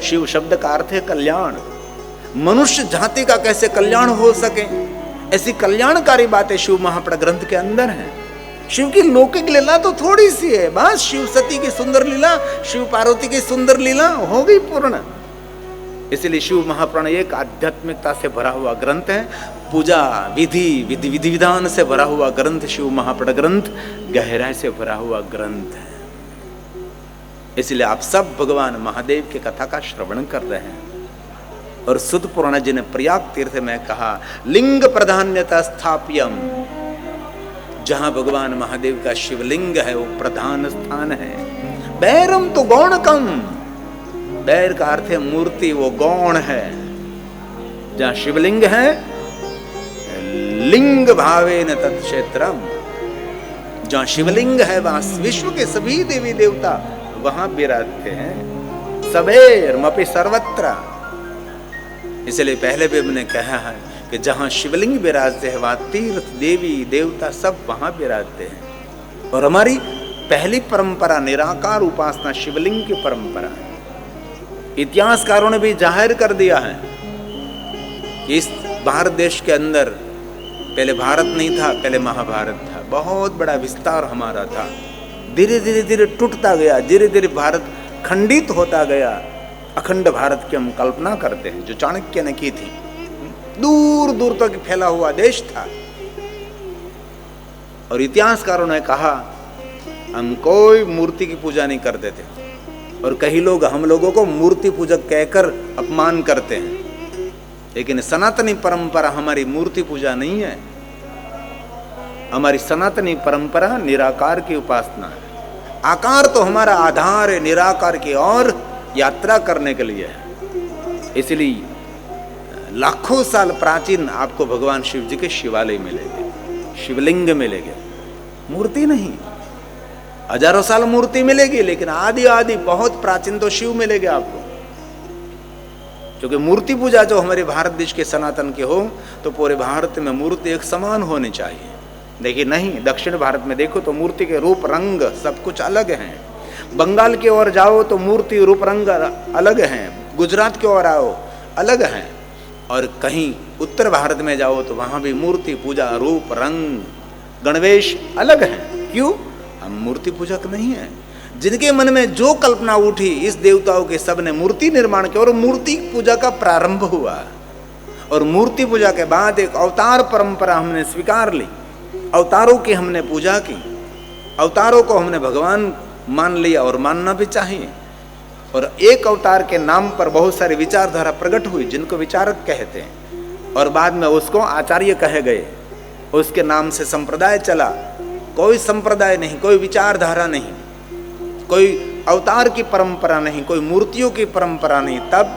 शिव शब्द का अर्थ है कल्याण। मनुष्य जाति का कैसे कल्याण हो सके, ऐसी कल्याणकारी बातें शिव महापड़ ग्रंथ के अंदर हैं। शिव की लौकिक लीला तो थोड़ी सी है, बस शिव सती की सुंदर लीला, शिव पार्वती की सुंदर लीला हो गई पूर्ण। इसलिए शिव महापुराण एक आध्यात्मिकता से भरा हुआ ग्रंथ है, पूजा विधि विधान से भरा हुआ ग्रंथ शिव महापड़ ग्रंथ गहराई से भरा हुआ ग्रंथ है। इसलिए आप सब भगवान महादेव की कथा का श्रवण कर रहे हैं। और सुत पुराण जी ने प्रयाग तीर्थ में कहा लिंग प्रधान्यता स्थाप्यम, जहां भगवान महादेव का शिवलिंग है वो प्रधान स्थान है। बैरम तो गौणकम, बैर का अर्थ है मूर्ति, वो गौण है। जहां शिवलिंग है लिंग भावे न तत्क्षेत्रम, जहां शिवलिंग है वहां विश्व के सभी देवी देवता वहां विराजते हैं। सबेर मपि सर्वत्र, इसलिए पहले भी हमने कहा है कि जहां शिवलिंग विराजते हैं वहां तीर्थ देवी देवता सब वहां विराजते हैं। और हमारी पहली परंपरा निराकार उपासना शिवलिंग की परंपरा है। इतिहासकारों ने भी जाहिर कर दिया है कि इस भारत देश के अंदर पहले भारत नहीं था, पहले महाभारत था, बहुत बड़ा विस्तार हमारा था। धीरे धीरे धीरे टूटता गया, धीरे धीरे भारत खंडित होता गया। अखंड भारत की हम कल्पना करते हैं जो चाणक्य ने की थी। दूर दूर तक फैला हुआ देश था। और इतिहासकारों ने कहा हम कोई मूर्ति की पूजा नहीं करते थे। और कई लोग हम लोगों को मूर्ति पूजक कहकर अपमान करते हैं, लेकिन सनातनी परंपरा हमारी मूर्ति पूजा नहीं है। हमारी सनातनी परंपरा निराकार की उपासना है। आकार तो हमारा आधार है, निराकार की और यात्रा करने के लिए है। इसलिए लाखों साल प्राचीन आपको भगवान शिव जी के शिवालय मिलेंगे, शिवलिंग मिलेंगे, मूर्ति नहीं। हजारों साल मूर्ति मिलेगी, लेकिन आदि बहुत प्राचीन तो शिव मिलेंगे आपको। क्योंकि मूर्ति पूजा जो हमारे भारत देश के सनातन के हो तो पूरे भारत में मूर्ति एक समान होनी चाहिए। देखिए नहीं, दक्षिण भारत में देखो तो मूर्ति के रूप रंग सब कुछ अलग हैं। बंगाल की ओर जाओ तो मूर्ति रूप रंग अलग हैं, गुजरात की ओर आओ अलग हैं, और कहीं उत्तर भारत में जाओ तो वहां भी मूर्ति पूजा रूप रंग गणवेश अलग हैं। क्यों? हम मूर्ति पूजक नहीं है। जिनके मन में जो कल्पना उठी इस देवताओं के सब ने मूर्ति निर्माण किया और मूर्ति पूजा का प्रारंभ हुआ। और मूर्ति पूजा के बाद एक अवतार परंपरा हमने स्वीकार ली, अवतारों की हमने पूजा की, अवतारों को हमने भगवान मान लिया और मानना भी चाहिए। और एक अवतार के नाम पर बहुत सारी विचारधारा प्रकट हुई जिनको विचारक कहते हैं, और बाद में उसको आचार्य कहे गए। उसके नाम से संप्रदाय चला। कोई संप्रदाय नहीं, कोई विचारधारा नहीं, कोई अवतार की परंपरा नहीं, कोई मूर्तियों की परंपरा नहीं। तब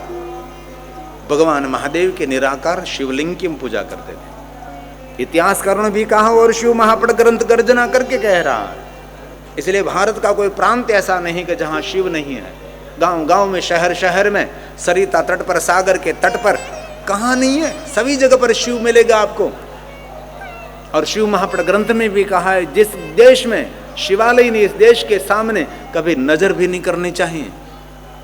भगवान महादेव के निराकार शिवलिंग की पूजा करते थे। इतिहासकारों ने भी कहा और शिव महापड़ ग्रंथ गर्जना करके कह रहा है। इसलिए भारत का कोई प्रांत ऐसा नहीं कि जहां शिव नहीं है। गांव गांव में, शहर शहर में, सरिता तट पर, सागर के तट पर, कहां नहीं है, सभी जगह पर शिव मिलेगा आपको। और शिव महापड़ ग्रंथ में भी कहा है जिस देश में शिवालय नहीं, इस देश के सामने कभी नजर भी नहीं करनी चाहिए।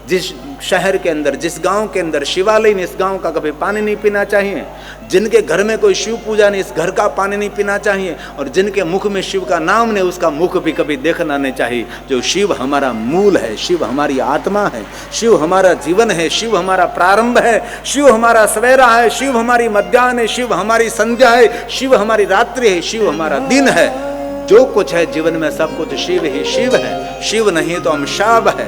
जिस शहर के अंदर, जिस गांव के अंदर शिवालय नहीं, इस गांव का कभी पानी नहीं पीना चाहिए। जिनके घर में कोई शिव पूजा नहीं, इस घर का पानी नहीं पीना चाहिए। और जिनके मुख में शिव का नाम नहीं, उसका मुख भी कभी देखना नहीं चाहिए। जो शिव हमारा मूल है, शिव हमारी आत्मा है, शिव हमारा जीवन है, शिव हमारा प्रारंभ है, शिव हमारा सवेरा है, शिव हमारी मध्याह्न है, शिव हमारी संध्या है, शिव हमारी रात्रि है, शिव हमारा दिन है। जो कुछ है जीवन में सब कुछ शिव ही शिव है। शिव नहीं तो हम शाब है।